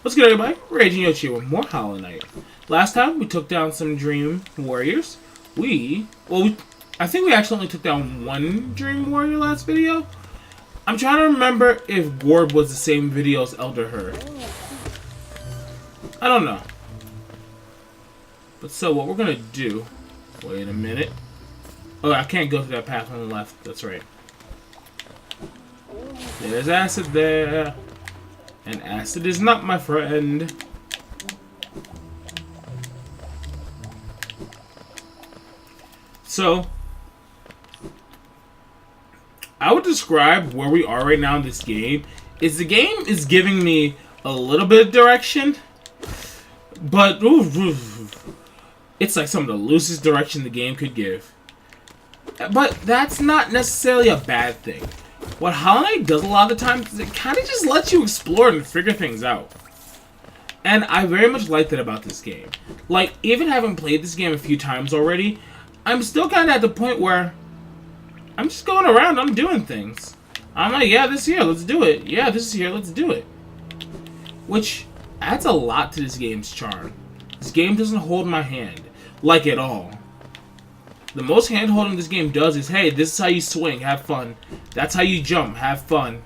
What's good, everybody? RagingYoshi with more Hollow Knight. Last time we took down some Dream Warriors. I think we actually only took down one Dream Warrior last video. I'm trying to remember if Gorb was the same video as Elder Her. I don't know. But so what we're gonna do? Wait a minute. Oh, I can't go through that path on the left. That's right. There's acid there. And acid is not my friend. So, I would describe where we are right now in this game. The game is giving me a little bit of direction. But, it's like some of the loosest direction the game could give. But that's not necessarily a bad thing. What Hollow Knight does a lot of the time is it kind of just lets you explore and figure things out. And I very much like that about this game. Like, even having played this game a few times already, I'm still kind of at the point where I'm just going around, I'm doing things. I'm like, yeah, this is here, let's do it. Yeah, this is here, let's do it. Which adds a lot to this game's charm. This game doesn't hold my hand, like at all. The most hand-holding this game does is, hey, this is how you swing, have fun. That's how you jump, have fun.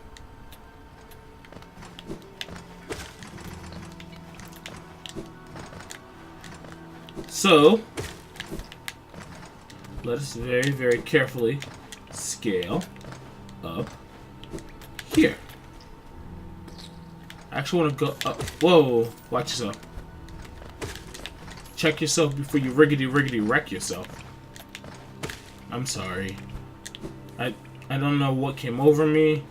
So, let us very, very carefully scale up here. I actually want to go up. Whoa, watch yourself. Check yourself before you riggedy wreck yourself. I'm sorry. I don't know what came over me.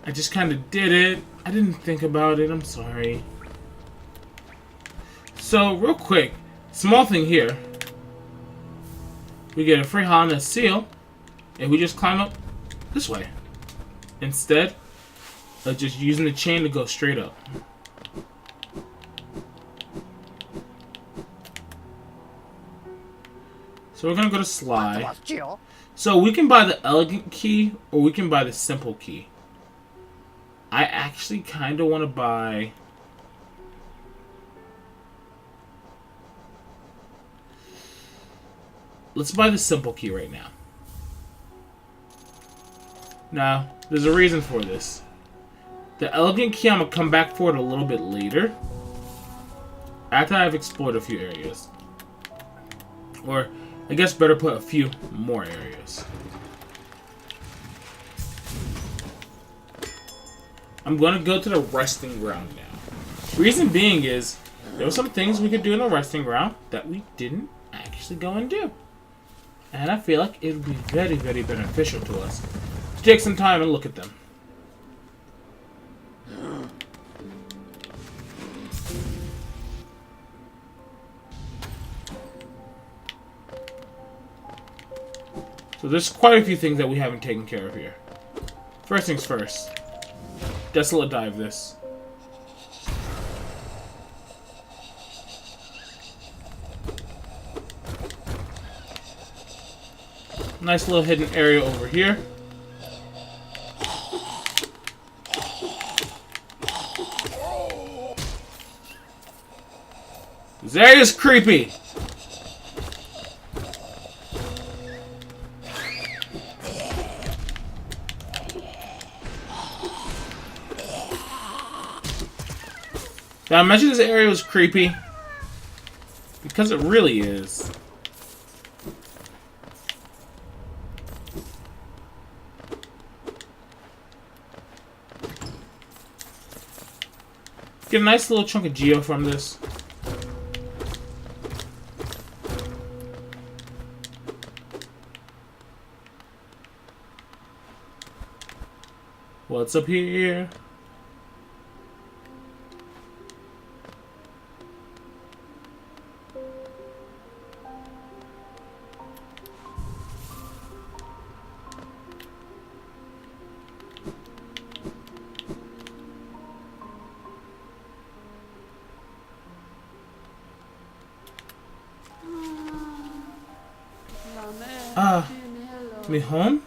I just kind of did it. I didn't think about it. I'm sorry. So, real quick, small thing here. We get a free Hollow Knight seal, and we just climb up this way. Instead of just using the chain to go straight up. So we're gonna go to Sly. So we can buy the elegant key, or we can buy the simple key. I actually kind of want to buy... Let's buy the simple key right now. Now, there's a reason for this. The elegant key, I'm going to come back for it a little bit later. After I've explored a few areas. Or, I guess better put a few more areas. I'm going to go to the resting ground now. Reason being is, there were some things we could do in the resting ground that we didn't actually go and do. And I feel like it would be very, very beneficial to us to take some time and look at them. So there's quite a few things that we haven't taken care of here. First things first. Desolate dive this. Nice little hidden area over here. This area is creepy. Now, I mentioned this area was creepy because it really is. Get a nice little chunk of geo from this. What's up here? Me home?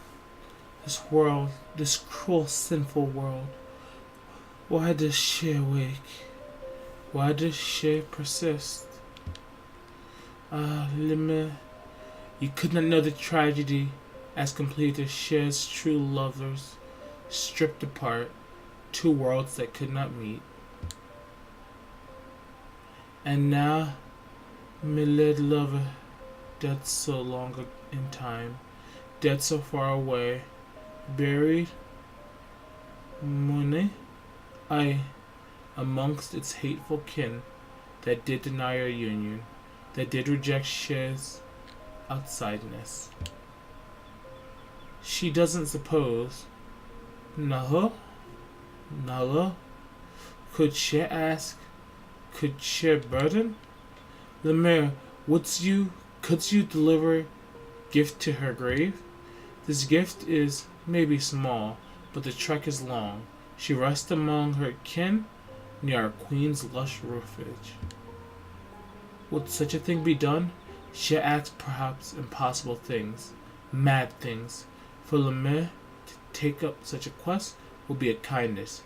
This world, this cruel, sinful world. Why does she awake? Why does she persist? Ah, Lime, you could not know the tragedy as complete as Cher's true lovers, stripped apart, two worlds that could not meet. And now, my little lover, dead so long in time, dead so far away, buried, money, amongst its hateful kin that did deny our union, that did reject Cher's outsideness. She doesn't suppose. No? Could she ask? Could she burden? Lemaire, could you deliver gift to her grave? This gift is maybe small, but the trek is long. She rests among her kin near our queen's lush roofage. Would such a thing be done? She asks perhaps impossible things, mad things. For Lemaire to take up such a quest will be a kindness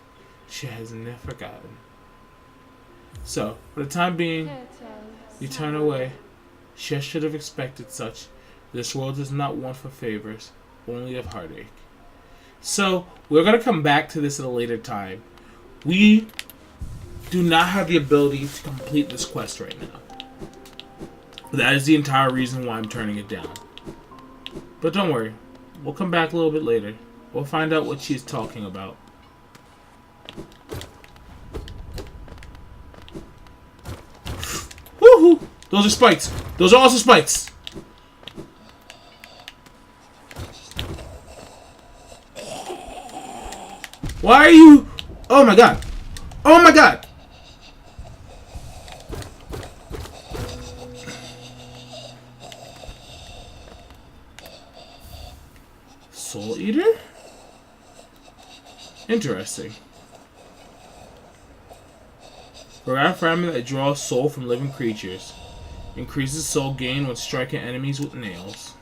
she has never forgotten. So, for the time being, you turn away. She should have expected such. This world is not one for favors, only of heartache. So, we're going to come back to this at a later time. We do not have the ability to complete this quest right now. That is the entire reason why I'm turning it down. But don't worry. We'll come back a little bit later. We'll find out what she's talking about. Woohoo! Those are spikes. Those are also spikes. Why are you... Oh my god. Oh my god. Soul Eater? Interesting. Rare fragment that draws soul from living creatures. Increases soul gain when striking enemies with nails.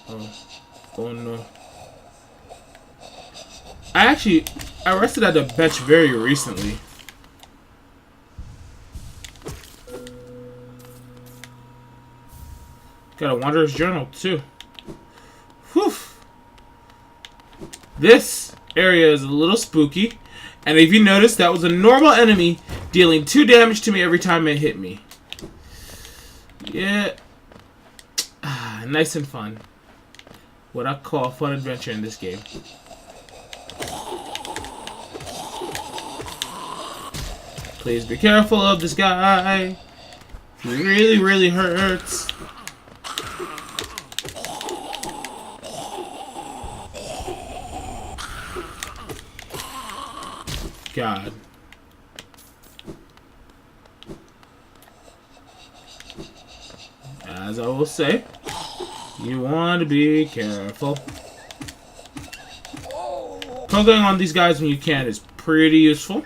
Oh no. I rested at the bench very recently. Got a Wanderer's Journal too. Whew. This area is a little spooky. And if you notice, that was a normal enemy dealing 2 damage to me every time it hit me. Yeah. Nice and fun. What I call a fun adventure in this game. Please be careful of this guy. He really, really hurts. God. As I will say, you want to be careful. Poking on these guys when you can is pretty useful,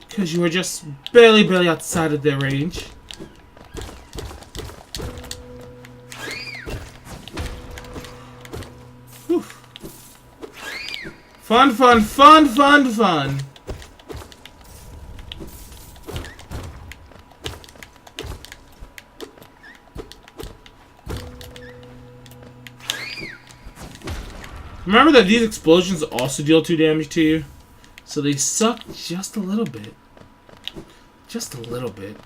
because you are just barely outside of their range. Whew. Fun, fun, fun, fun, fun. Remember that these explosions also deal 2 damage to you, so they suck just a little bit. Just a little bit.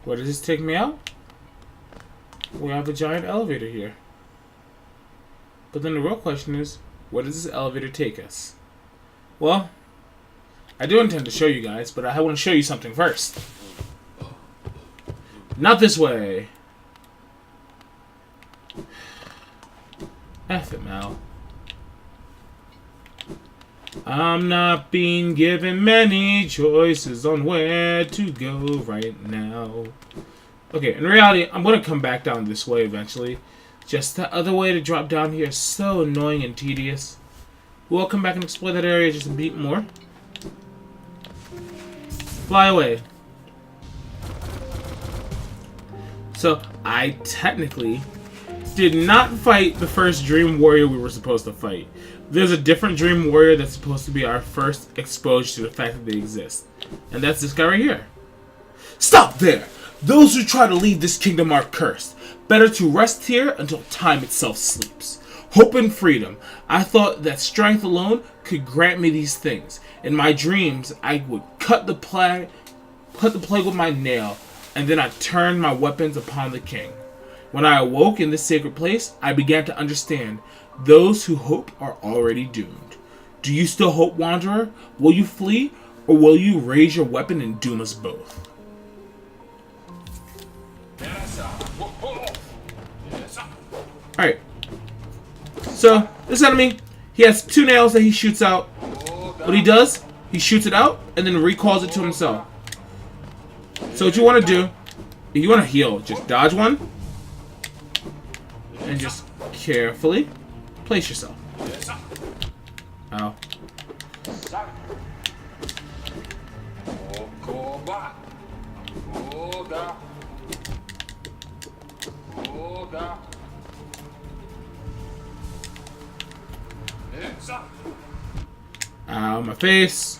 Where does this take me out? We have a giant elevator here. But then the real question is, where does this elevator take us? Well, I do intend to show you guys, but I want to show you something first. Not this way. F it, Mal. I'm not being given many choices on where to go right now. Okay, in reality, I'm going to come back down this way eventually. Just the other way to drop down here is so annoying and tedious. We'll come back and explore that area just a bit more. Fly away. So, I technically did not fight the first Dream Warrior we were supposed to fight. There's a different Dream Warrior that's supposed to be our first exposure to the fact that they exist. And that's this guy right here. Stop there! Those who try to leave this kingdom are cursed. Better to rest here until time itself sleeps. Hope and freedom. I thought that strength alone could grant me these things. In my dreams, I would cut the plague with my nail, and then I turned my weapons upon the king. When I awoke in this sacred place, I began to understand those who hope are already doomed. Do you still hope, Wanderer? Will you flee, or will you raise your weapon and doom us both? Alright. So, this enemy, he has 2 nails that he shoots out. What he does, he shoots it out, and then recalls it to himself. So what you want to do, if you want to heal, just dodge one, and just carefully place yourself. Ow. Ow, my face.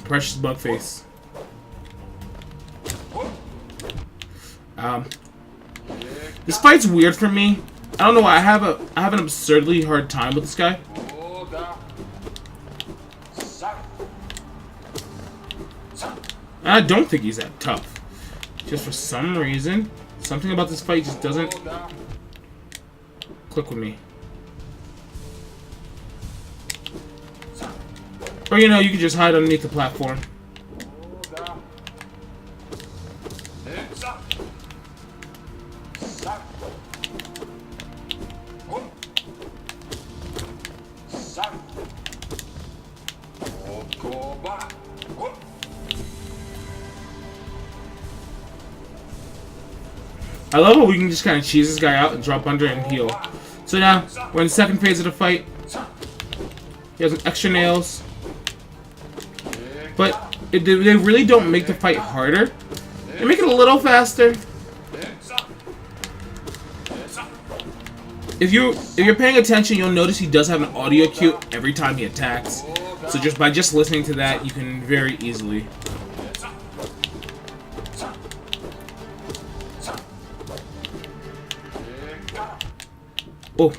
Precious bug face. This fight's weird for me. I don't know why. I have an absurdly hard time with this guy. And I don't think he's that tough. Just for some reason, something about this fight just doesn't click with me. Or, you know, you can just hide underneath the platform. I love how we can just kind of cheese this guy out and drop under and heal. So now, we're in the second phase of the fight. He has some extra nails. But they really don't make the fight harder. They make it a little faster. If you're paying attention, you'll notice he does have an audio cue every time he attacks. So just by listening to that, you can very easily. Oh.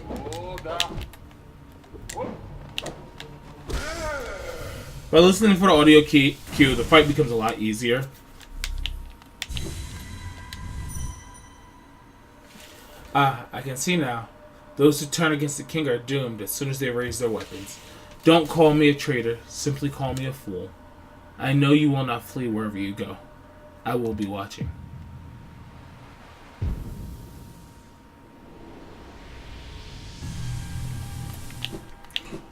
By listening for the audio cue, the fight becomes a lot easier. Ah, I can see now. Those who turn against the king are doomed as soon as they raise their weapons. Don't call me a traitor, simply call me a fool. I know you will not flee wherever you go. I will be watching.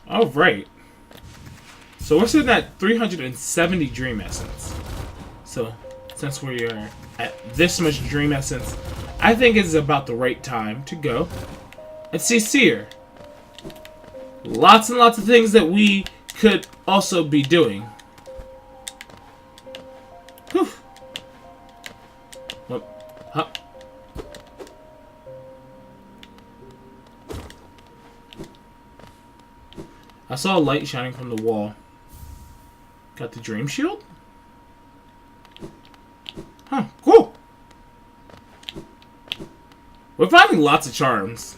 Alright. So we're sitting at 370 Dream Essence. So, since we are at this much Dream Essence, I think it's about the right time to go and see Seer. Lots and lots of things that we could also be doing. Whew. Well, huh. I saw a light shining from the wall. Got the Dream Shield? Huh, cool. We're finding lots of charms.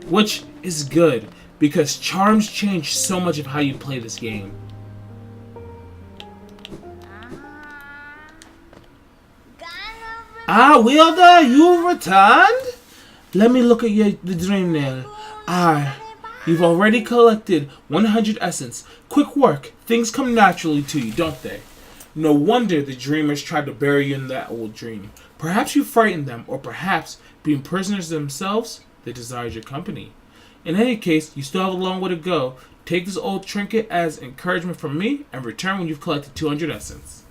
Which is good, because charms change so much of how you play this game. Ah, Wielder, you returned? Let me look at the Dream Nail. Ah, you've already collected 100 essence. Quick work. Things come naturally to you, don't they? No wonder the dreamers tried to bury you in that old dream. Perhaps you frightened them, or perhaps, being prisoners themselves, they desired your company. In any case, you still have a long way to go. Take this old trinket as encouragement from me, and return when you've collected 200 essence.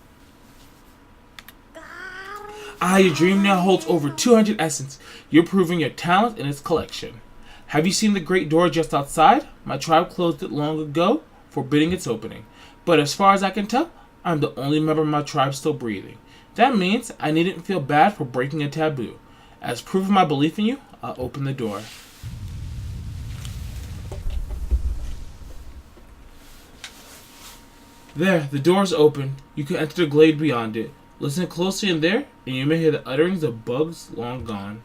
Ah, your dream now holds over 200 essence. You're proving your talent in its collection. Have you seen the great door just outside? My tribe closed it long ago, forbidding its opening. But as far as I can tell, I'm the only member of my tribe still breathing. That means I needn't feel bad for breaking a taboo. As proof of my belief in you, I'll open the door. There, the door's open. You can enter the glade beyond it. Listen closely in there, and you may hear the utterings of bugs long gone.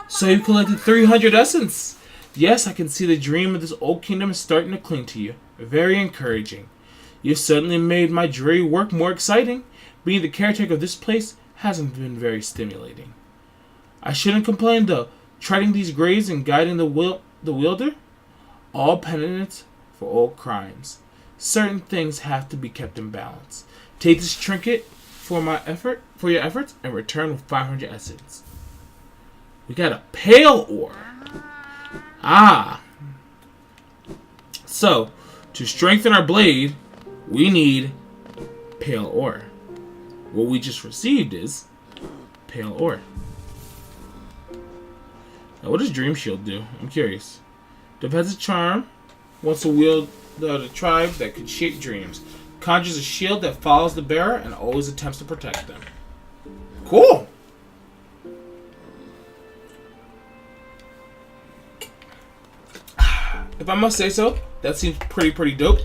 So you collected 300 essence! Yes, I can see the dream of this old kingdom is starting to cling to you. Very encouraging. You've certainly made my dreary work more exciting. Being the caretaker of this place hasn't been very stimulating. I shouldn't complain though. Treading these graves and guiding the wielder? All penitence for old crimes. Certain things have to be kept in balance. Take this trinket for your efforts and return with 500 essence. We got a pale ore. Ah. So, to strengthen our blade, we need pale ore. What we just received is pale ore. Now, what does Dream Shield do? I'm curious. Depends a charm. Wants to wield the tribe that could shape dreams. Conjures a shield that follows the bearer and always attempts to protect them. Cool. If I must say so, that seems pretty dope.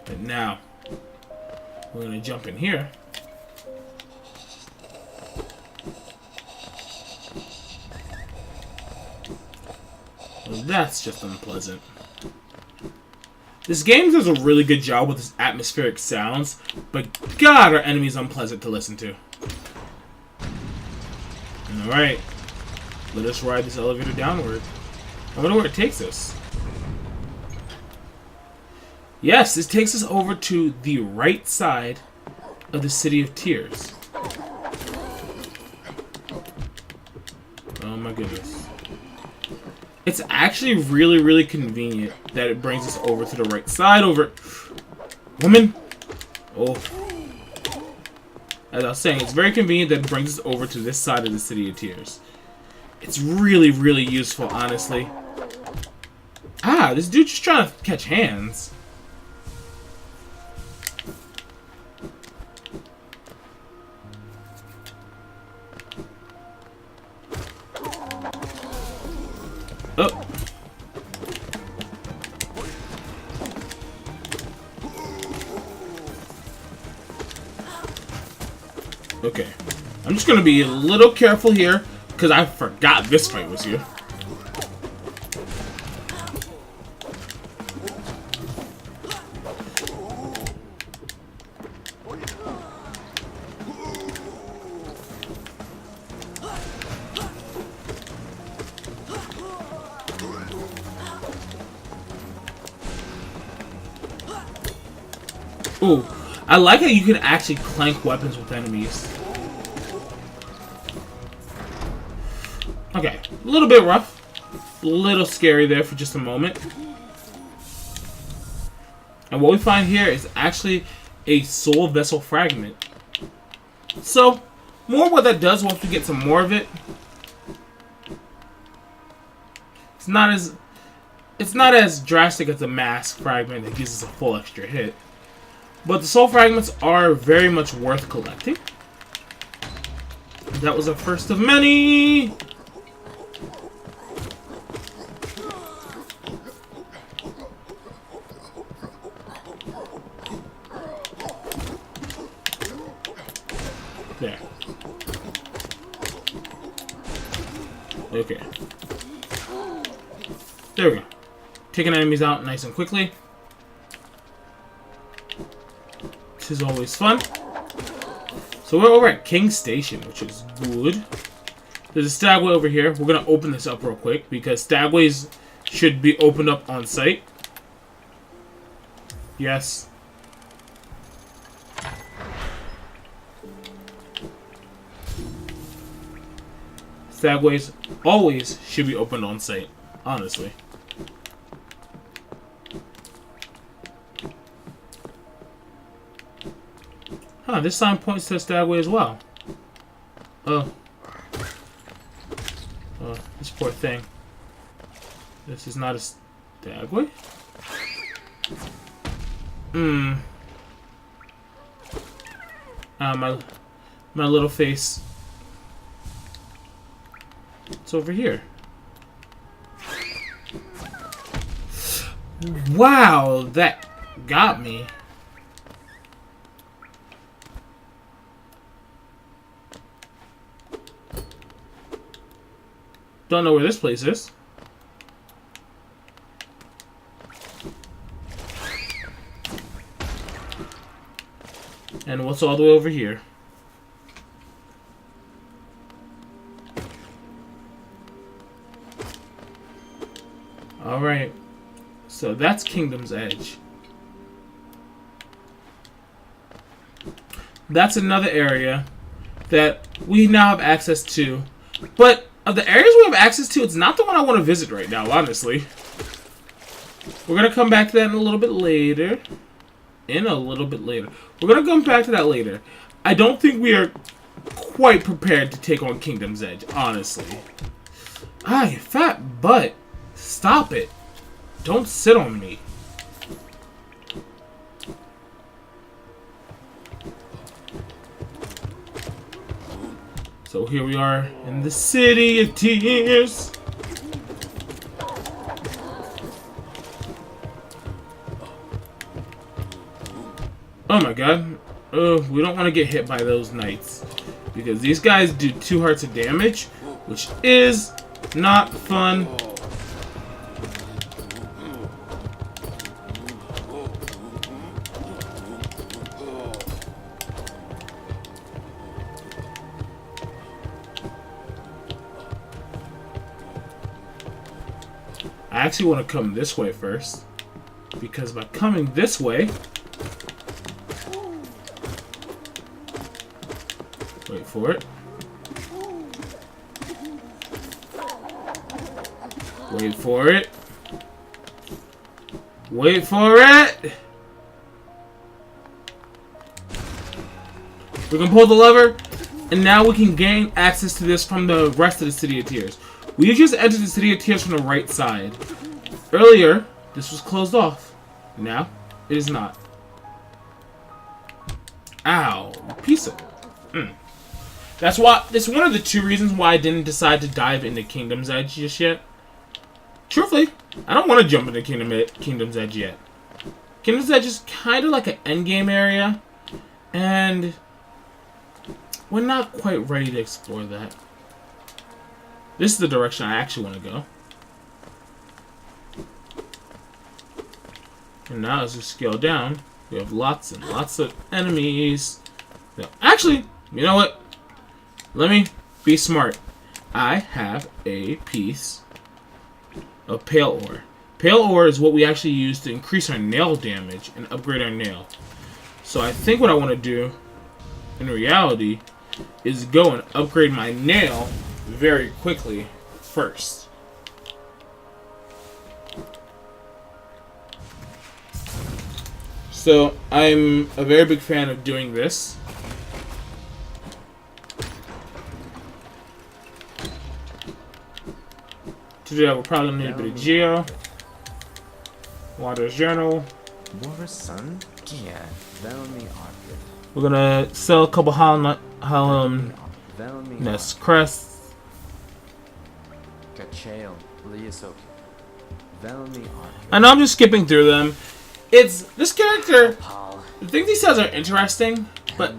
And now, we're going to jump in here. Well, that's just unpleasant. This game does a really good job with its atmospheric sounds, but God, are enemies unpleasant to listen to. Alright, let us ride this elevator downward. I wonder where it takes us. Yes, this takes us over to the right side of the City of Tears. Oh my goodness. It's actually really convenient that it brings us over to the right side. Woman! Oh. As I was saying, it's very convenient that it brings us over to this side of the City of Tears. It's really useful, honestly. Ah, this dude's just trying to catch hands. Oh. Okay. I'm just going to be a little careful here, because I forgot this fight was here. Ooh, I like how you can actually clank weapons with enemies. Okay, a little bit rough. A little scary there for just a moment. And what we find here is actually a soul vessel fragment. So, more what that does once we get some more of it. It's not as drastic as a mask fragment that gives us a full extra hit. But the soul fragments are very much worth collecting. That was our first of many. There. Okay. There we go. Taking enemies out nice and quickly. This is always fun. So we're over at King Station, which is good. There's a stagway over here. We're going to open this up real quick because stagways should be opened up on site. Yes. Stagways always should be opened on site, honestly. Huh, this sign points to a stagway as well. Oh. Oh, this poor thing. This is not a stagway? My little face. It's over here. Wow, that got me. Don't know where this place is. And what's all the way over here? Alright. So that's Kingdom's Edge. That's another area that we now have access to. But of the areas we have access to, it's not the one I want to visit right now, honestly. We're going to come back to that in a little bit later. We're going to come back to that later. I don't think we are quite prepared to take on Kingdom's Edge, honestly. Ah, you fat butt. Stop it. Don't sit on me. So here we are in the City of Tears. Oh my god. We don't want to get hit by those knights, because these guys do 2 hearts of damage, which is not fun. I actually want to come this way first, because by coming this way... Wait for it. Wait for it. Wait for it! We can pull the lever, and now we can gain access to this from the rest of the City of Tears. We just entered the City of Tears from the right side. Earlier, this was closed off. Now, it is not. Ow. Piece of... That's one of the 2 reasons why I didn't decide to dive into Kingdom's Edge just yet. Truthfully, I don't want to jump into Kingdom's Edge yet. Kingdom's Edge is kind of like an endgame area, and we're not quite ready to explore that. This is the direction I actually want to go. And now as we scale down, we have lots and lots of enemies. Now, actually, you know what? Let me be smart. I have a piece of pale ore. Pale ore is what we actually use to increase our nail damage and upgrade our nail. So I think what I want to do, in reality, is go and upgrade my nail very quickly first. So I'm a very big fan of doing this. To do that, we'll probably need a bit of geo. Water's journal. We're gonna sell a couple Nest crests. I know I'm just skipping through them. It's this character. The things he says are interesting, but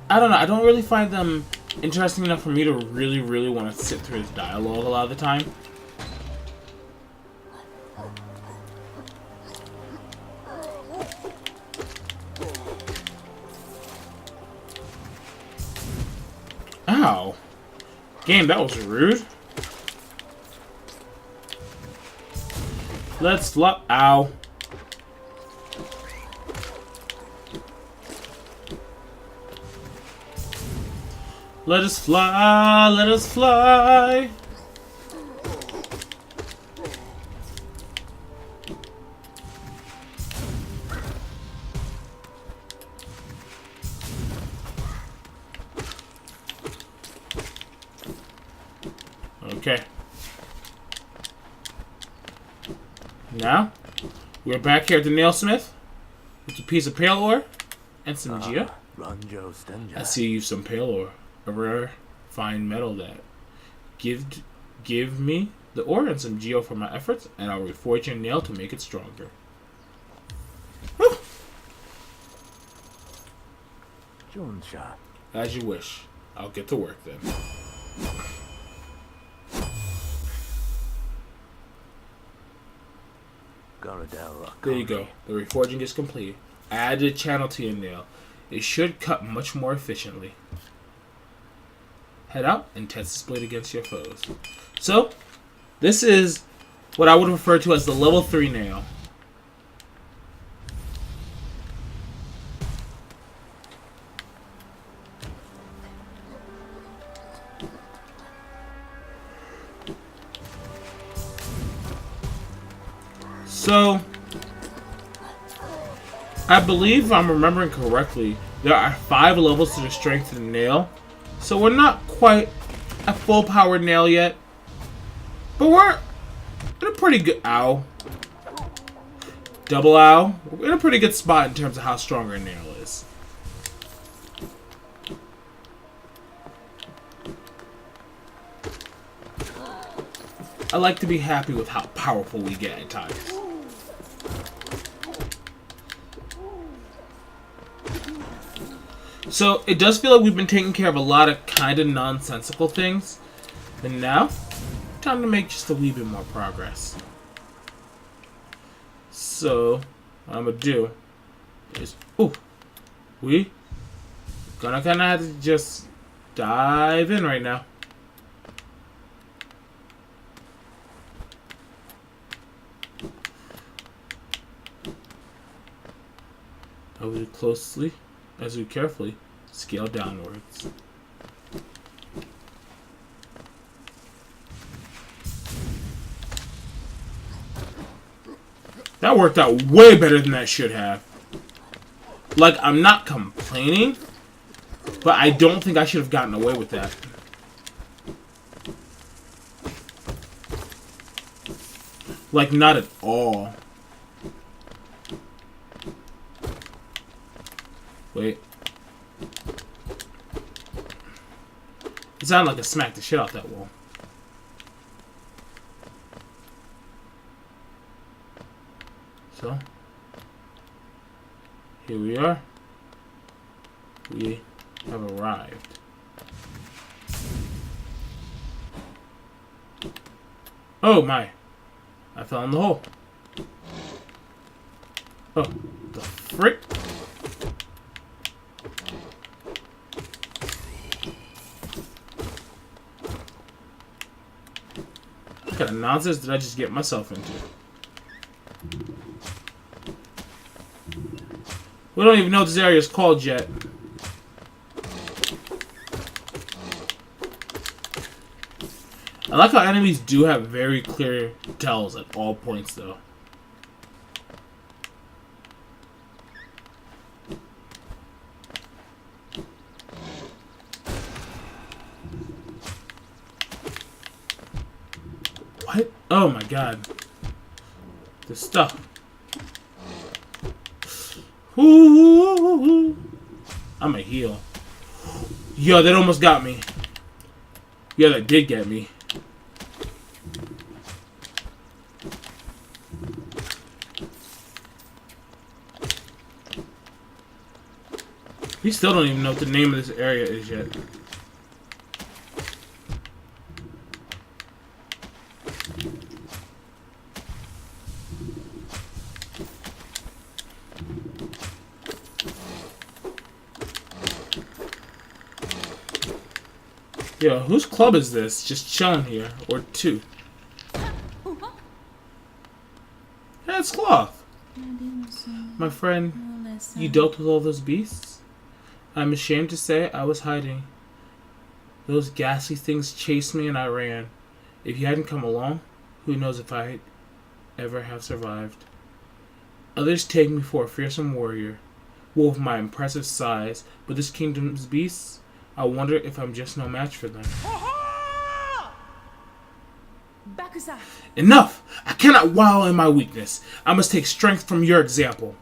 I don't know. I don't really find them interesting enough for me to really want to sit through his dialogue a lot of the time. Ow. Game, that was rude. Let's flop. Ow. Let us fly, let us fly. Okay. Now, we're back here at the nailsmith with a piece of pale ore and some geo. I see you some pale ore, a rare fine metal that give me the ore and some geo for my efforts, and I'll reforge your nail to make it stronger. Whew. As you wish. I'll get to work then. There you go. The reforging is complete. Add a channel to your nail. It should cut much more efficiently. Head out and test this blade against your foes. So, this is what I would refer to as the level 3 nail. So, I believe if I'm remembering correctly, there are 5 levels to the strength of the nail. So we're not quite a full powered nail yet. But we're in a pretty good... Ow. Double ow. We're in a pretty good spot in terms of how strong our nail is. I like to be happy with how powerful we get at times. So, it does feel like we've been taking care of a lot of kind of nonsensical things. And now, time to make just a wee bit more progress. So, what I'm going to do is... Ooh! We gonna kind of have to just dive in right now. As we closely, as we carefully scale downwards. That worked out way better than that should have. Like, I'm not complaining, but I don't think I should have gotten away with that. Like, not at all. Wait. It sounded like I smacked the shit out that wall. So, here we are. We have arrived. Oh my! I fell in the hole. Oh, the frick! What kind of nonsense did I just get myself into? We don't even know what this area is called yet. I like how enemies do have very clear tells at all points, though. What? Oh my god. This stuff. Ooh, I'm a heal. Yo, that almost got me. Yeah, that did get me. We still don't even know what the name of this area is yet. Yo, whose club is this? Just chilling here. Or two. Yeah, it's Cloth. My friend, you dealt with all those beasts? I'm ashamed to say I was hiding. Those ghastly things chased me and I ran. If you hadn't come along, who knows if I'd ever have survived. Others take me for a fearsome warrior, wolf of my impressive size, but this kingdom's beasts, I wonder if I'm just no match for them. Enough! I cannot wallow in my weakness. I must take strength from your example.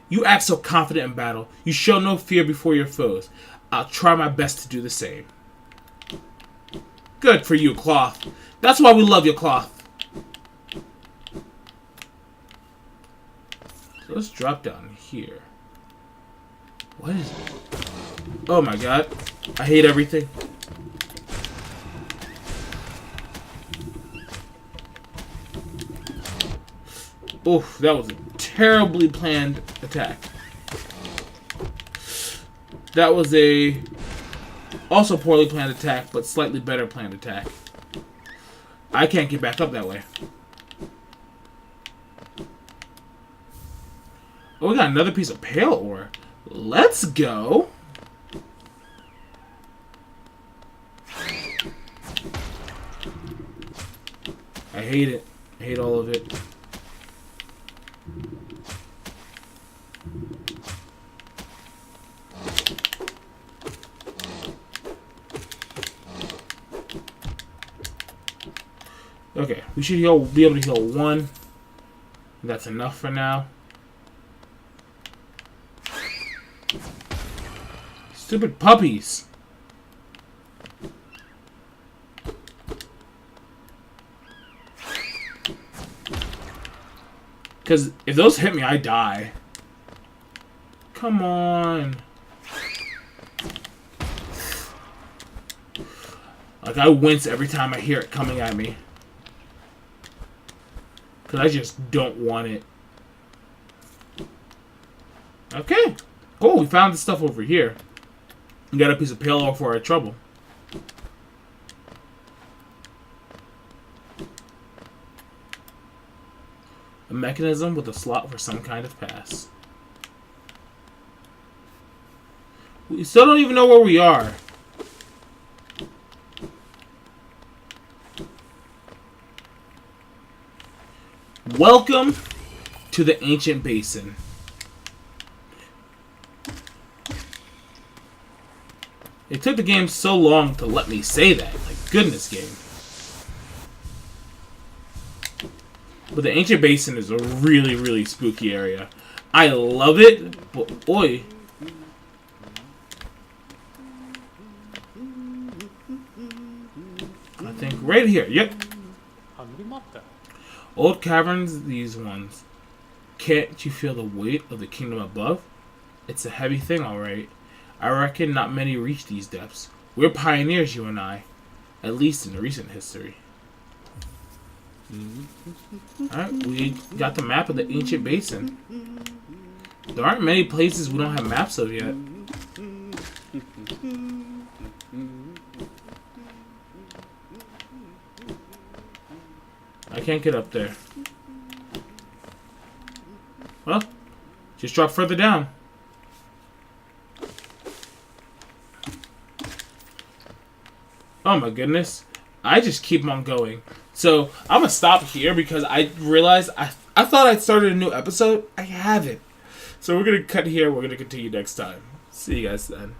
You act so confident in battle. You show no fear before your foes. I'll try my best to do the same. Good for you, Cloth. That's why we love you, Cloth. So let's drop down here. What is it? Oh my god. I hate everything. Oof, that was a terribly planned attack. That was a also poorly planned attack, but slightly better planned attack. I can't get back up that way. Oh, we got another piece of pale ore. Let's go. I hate it. I hate all of it. Okay, we should be able to heal one. That's enough for now. Stupid puppies. Because if those hit me, I die. Come on. Like, I wince every time I hear it coming at me. Because I just don't want it. Okay. Cool, we found the stuff over here. We got a piece of pale ore for our trouble. A mechanism with a slot for some kind of pass. We still don't even know where we are. Welcome to the ancient basin. It took the game so long to let me say that. Like, goodness game. But the ancient basin is a really, really spooky area. I love it, but boy. I think right here. Yep. Old caverns, these ones. Can't you feel the weight of the kingdom above? It's a heavy thing, alright. I reckon not many reach these depths. We're pioneers, you and I. At least in recent history. Alright, we got the map of the ancient basin. There aren't many places we don't have maps of yet. I can't get up there. Well, just drop further down. Oh my goodness. I just keep on going. So, I'm going to stop here because I realized I thought I'd started a new episode. I haven't. So, we're going to cut here. We're going to continue next time. See you guys then.